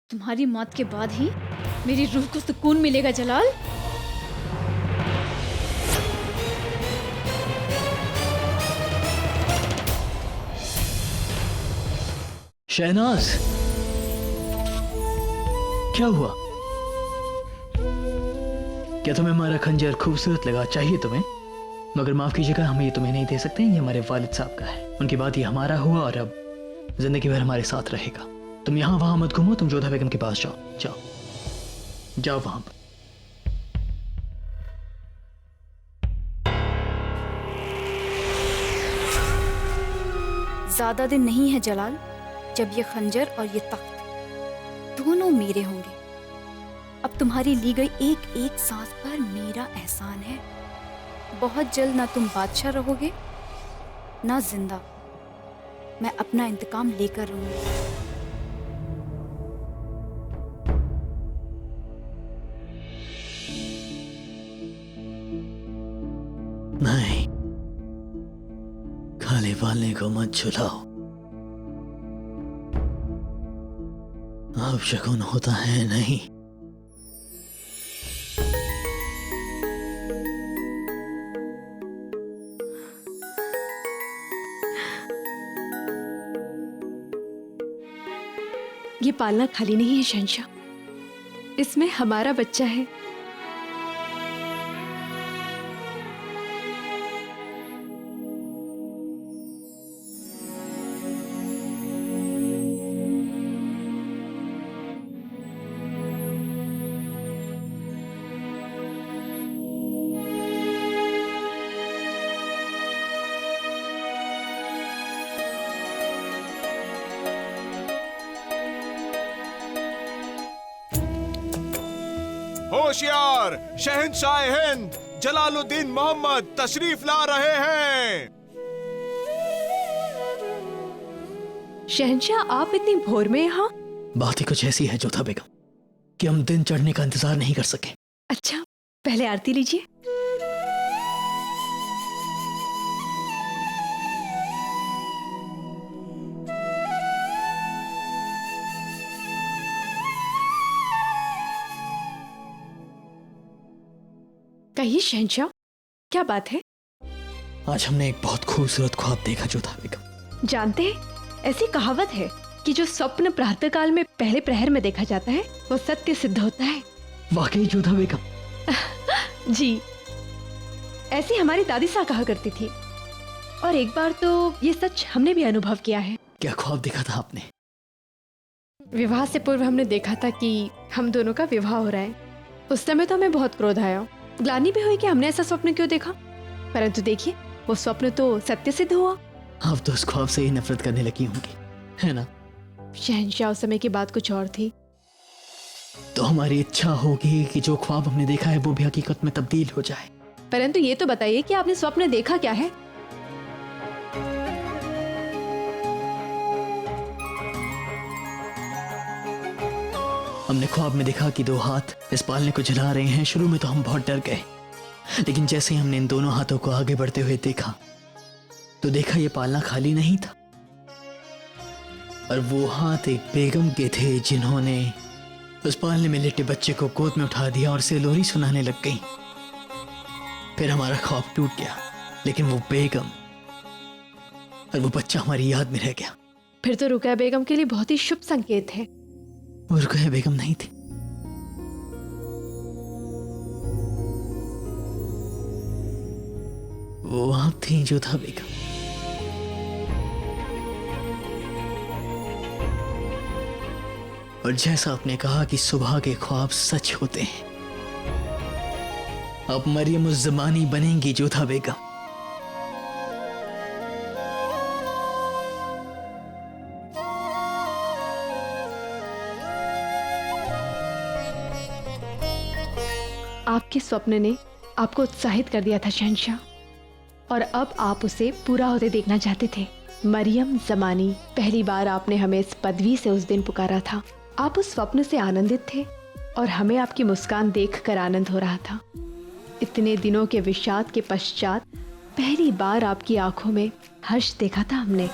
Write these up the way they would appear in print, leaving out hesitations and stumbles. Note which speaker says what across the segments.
Speaker 1: तुम्हारी मौत के बाद ही मेरी रूह को सुकून मिलेगा जलाल।
Speaker 2: शहनाज, क्या हुआ? क्या तुम्हें हमारा खंजर खूबसूरत लगा? चाहिए तुम्हें? मगर माफ कीजिएगा, हम ये तुम्हें नहीं दे सकते। ये हमारे वालिद साहब का है। उनकी बात ये हमारा हुआ और अब जिंदगी भर हमारे साथ रहेगा। तुम यहाँ वहां मत घूमो, तुम जोधा बेगम के पास जाओ। जाओ जाओ वहां पर।
Speaker 1: ज्यादा दिन नहीं है जलाल जब ये खंजर और ये तख्त दोनों मेरे होंगे। अब तुम्हारी ली गई एक एक सांस पर मेरा एहसान है। बहुत जल्द ना तुम बादशाह रहोगे ना जिंदा। मैं अपना इंतकाम लेकर रहूंगी।
Speaker 2: नहीं, खाली वाले को मत झुलाओ। अब शकुन होता है नहीं।
Speaker 3: ये पालना खाली नहीं है शहंशाह, इसमें हमारा बच्चा है।
Speaker 4: होशियार, शहंशाह हिंद जलालुद्दीन मोहम्मद तशरीफ ला रहे हैं।
Speaker 3: शहंशाह, आप इतनी भोर में यहाँ?
Speaker 2: बात ही कुछ ऐसी है जोधा बेगम कि हम दिन चढ़ने का इंतजार नहीं कर सके।
Speaker 3: अच्छा, पहले आरती लीजिए। कहिए शहंशाह, क्या बात है?
Speaker 2: आज हमने एक बहुत खूबसूरत ख्वाब देखा जोधा बेगम।
Speaker 3: जानते हैं, ऐसी कहावत है कि जो स्वप्न प्रातः काल में पहले प्रहर में देखा जाता है वो सत्य सिद्ध होता है।
Speaker 2: वाकई जोधा बेगम?
Speaker 3: जी, ऐसी हमारी दादी सा कहा करती थी। और एक बार तो ये सच हमने भी अनुभव किया है।
Speaker 2: क्या ख्वाब देखा था आपने?
Speaker 3: विवाह से पूर्व हमने देखा था कि हम दोनों का विवाह हो रहा है। उस समय तो हमें बहुत क्रोध आया, ग्लानि भी हुई कि हमने ऐसा स्वप्न क्यों देखा। परंतु देखिए, वो स्वप्न तो सत्य सिद्ध हुआ।
Speaker 2: आप तो उस ख्वाब से ही नफरत करने लगी होंगी, है ना?
Speaker 3: शहंशाह, उस समय की बात कुछ और थी।
Speaker 2: तो हमारी इच्छा होगी कि जो ख्वाब हमने देखा है वो भी हकीकत में तब्दील हो जाए।
Speaker 3: परंतु ये तो बताइए कि आपने स्वप्न देखा क्या है?
Speaker 2: हमने ख्वाब में देखा कि दो हाथ इस पालने को जला रहे हैं। शुरू में तो हम बहुत डर गए, लेकिन जैसे ही हमने इन दोनों हाथों को आगे बढ़ते हुए देखा तो देखा ये पालना खाली नहीं था और वो हाथ एक बेगम के थे जिन्होंने उस पालने में लेटे बच्चे को गोद में उठा दिया और उसे लोरी सुनाने लग गई। फिर हमारा ख्वाब टूट गया, लेकिन वो बेगम और वो बच्चा हमारी याद में रह गया।
Speaker 3: फिर तो रुकैया बेगम के लिए बहुत ही शुभ संकेत है।
Speaker 2: वो रुकैया बेगम नहीं थी, वो आप थी जोधा बेगम। और जैसा आपने कहा कि सुबह के ख्वाब सच होते हैं, अब मरियम उस ज़मानी बनेंगी जोधा बेगम।
Speaker 3: आपके स्वप्न ने आपको उत्साहित कर दिया था शहंशाह, और अब आप उसे पूरा होते देखना चाहते थे। मरियम ज़मानी, पहली बार आपने हमें इस पदवी से उस दिन पुकारा था। आप उस स्वप्न से आनंदित थे और हमें आपकी मुस्कान देखकर आनंद हो रहा था। इतने दिनों के विषाद के पश्चात पहली बार आपकी आंखों में हर्ष देखा था हमने।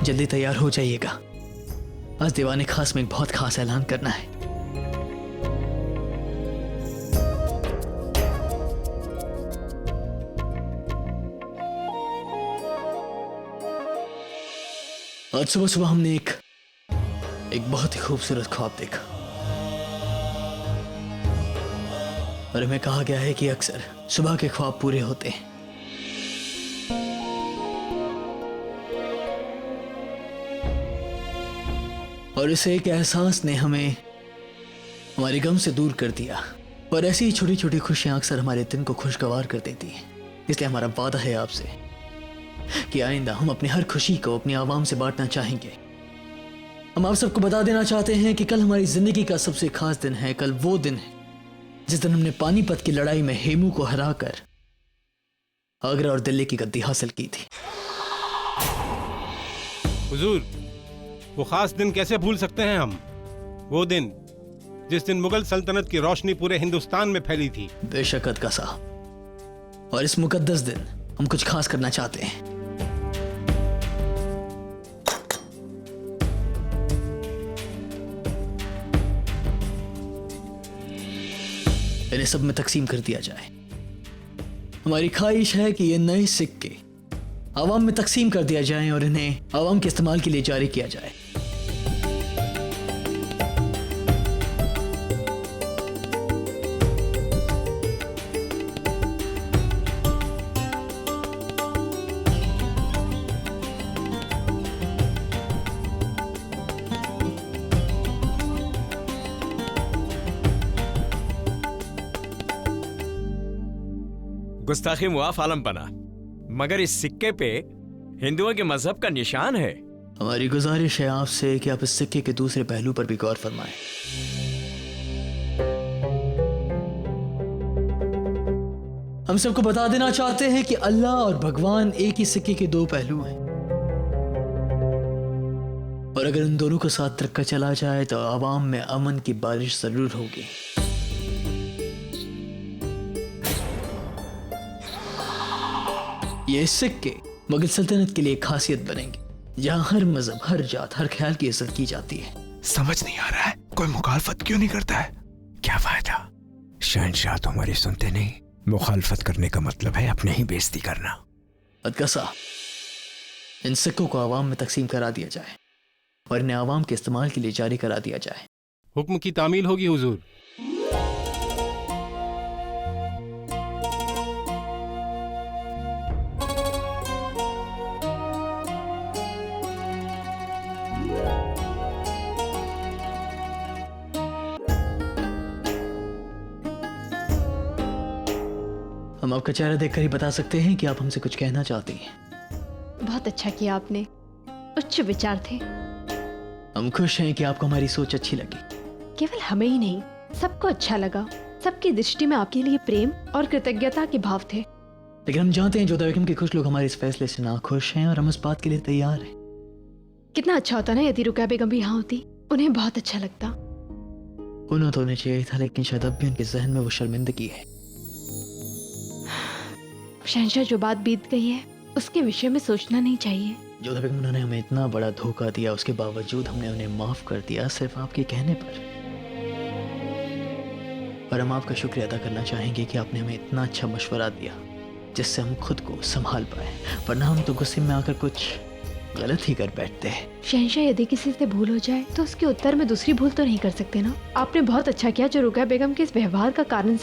Speaker 2: जल्दी तैयार हो जाइएगा, आज दीवाने खास में एक बहुत खास ऐलान करना है। आज सुबह सुबह हमने एक बहुत ही खूबसूरत ख्वाब देखा और हमें कहा गया है कि अक्सर सुबह के ख्वाब पूरे होते हैं। और इस एक एहसास ने हमें हमारे गम से दूर कर दिया। और ऐसी ही छोटी छोटी खुशियां अक्सर हमारे दिन को खुशगवार कर देती हैं। इसलिए हमारा वादा है आपसे कि आइंदा हम अपनी हर खुशी को अपनी आवाम से बांटना चाहेंगे। हम आप सबको बता देना चाहते हैं कि कल हमारी जिंदगी का सबसे खास दिन है। कल वो दिन है जिस दिन हमने पानीपत की लड़ाई में हेमू को हराकर आगरा और दिल्ली की गद्दी हासिल की थी।
Speaker 4: हुजूर, वो खास दिन कैसे भूल सकते हैं हम? वो दिन जिस दिन मुगल सल्तनत की रोशनी पूरे हिंदुस्तान में फैली थी।
Speaker 2: बेशक अदका साहब, और इस मुकद्दस दिन हम कुछ खास करना चाहते हैं। इन्हें सब में तकसीम कर दिया जाए। हमारी ख्वाहिश है कि ये नए सिक्के आवाम में तकसीम कर दिया जाए और इन्हें आवाम के इस्तेमाल के लिए जारी किया जाए।
Speaker 5: गुस्ताखी मुआफ आलम बना, मगर इस सिक्के पे हिंदुओं के मजहब का निशान है।
Speaker 2: हमारी गुजारिश है आपसे कि आप इस सिक्के के दूसरे पहलू पर भी गौर फरमाएं। हम सबको बता देना चाहते हैं कि अल्लाह और भगवान एक ही सिक्के के दो पहलू हैं और अगर इन दोनों को साथ रखकर चला जाए तो आवाम में अमन की बारिश जरूर होगी। ये सिक्के मुगल सल्तनत के लिए एक खासियत बनेंगे जहां हर मजहब, हर जात, हर ख्याल की इज्जत की जाती है।
Speaker 6: समझ नहीं आ रहा है, कोई मुखालफत क्यों नहीं करता है? क्या फायदा? शहंशाह तो हमारी सुनते नहीं। मुखालफत करने का मतलब है अपने ही बेइज्जती करना।
Speaker 2: अदका साहब, इन सिक्कों को आवाम में तकसीम करा दिया जाए और इन्हें आवाम के इस्तेमाल के लिए जारी करा दिया जाए।
Speaker 4: हुक्म की तामील होगी हुजूर।
Speaker 2: हम आपका चेहरा देखकर ही बता सकते हैं कि आप हमसे कुछ कहना चाहती हैं।
Speaker 3: बहुत अच्छा किया आपने, उच्च विचार थे।
Speaker 2: हम खुश हैं कि आपको हमारी सोच अच्छी लगी।
Speaker 3: केवल हमें ही नहीं, सबको अच्छा लगा। सबकी दृष्टि में आपके लिए प्रेम और कृतज्ञता के भाव थे।
Speaker 2: लेकिन हम जानते हैं जोधा बेगम के कुछ लोग हमारे इस फैसले से नाखुश हैं और हम उस बात के लिए तैयार हैं।
Speaker 3: कितना अच्छा होता ना यदि रुकैया बेगम भी यहाँ होती, उन्हें बहुत अच्छा लगता।
Speaker 2: उन्हें तो होने चाहिए था, लेकिन शायद अब भी उनके जहन में वो शर्मिंदगी है।
Speaker 3: शहंशाह, जो बात बीत गई है उसके विषय में सोचना नहीं चाहिए।
Speaker 2: जोधा बेगम, उन्होंने हमें इतना बड़ा धोखा दिया, उसके बावजूद हमने उन्हें माफ कर दिया सिर्फ आपके कहने पर। और हम आपका शुक्रिया अदा करना चाहेंगे कि आपने हमें इतना अच्छा मशवरा दिया जिससे हम खुद को संभाल पाए, वरना हम तो गुस्से में आकर कुछ गलत ही कर बैठते हैं।
Speaker 3: शहंशाह, यदि किसी से भूल हो जाए तो उसके उत्तर में दूसरी भूल तो नहीं कर सकते ना। आपने बहुत अच्छा किया जो रुकैया बेगम के इस व्यवहार का कारण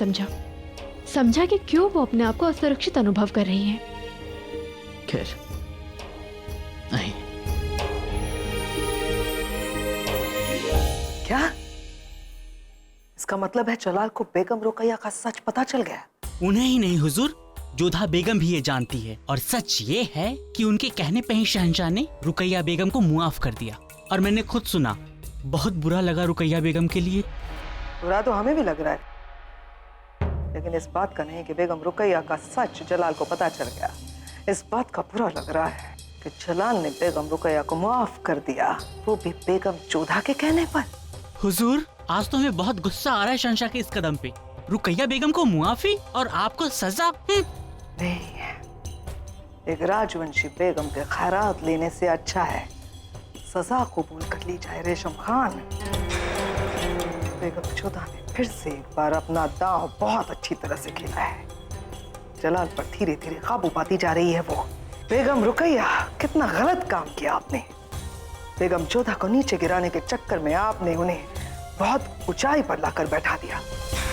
Speaker 3: समझा कि क्यों वो अपने आप को असुरक्षित अनुभव कर रही हैं।
Speaker 2: खैर, नहीं।
Speaker 7: क्या इसका मतलब है जलाल को बेगम रुकैया का सच पता चल गया?
Speaker 8: उन्हें ही नहीं हुजूर, जोधा बेगम भी ये जानती है। और सच ये है कि उनके कहने पे ही शहंशाह ने रुकैया बेगम को मुआफ कर दिया। और मैंने खुद सुना, बहुत बुरा लगा रुकैया बेगम के लिए।
Speaker 7: बुरा तो हमें भी लग रहा है, लेकिन इस बात का नहीं कि बेगम रुकैया का सच जलाल को पता चल गया। इस बात का बुरा लग रहा है कि जलाल ने बेगम रुकैया को माफ कर दिया, वो भी बेगम जोधा के कहने पर।
Speaker 8: हुजूर, आज तो हमें बहुत गुस्सा आ रहा है शहंशाह के इस कदम पे। रुकैया बेगम को मुआफी और आपको सजा।
Speaker 7: नहीं, एक राजवंशी बेगम के खैरात लेने से अच्छा है सजा कबूल कर ली जाए रेशम खान। बेगम जोधा ने फिर से एक बार अपना दांव बहुत अच्छी तरह से खेला है। जलाल पर धीरे धीरे काबू पाती जा रही है वो। बेगम रुकैया, कितना गलत काम किया आपने। बेगम जोधा को नीचे गिराने के चक्कर में आपने उन्हें बहुत ऊंचाई पर लाकर बैठा दिया।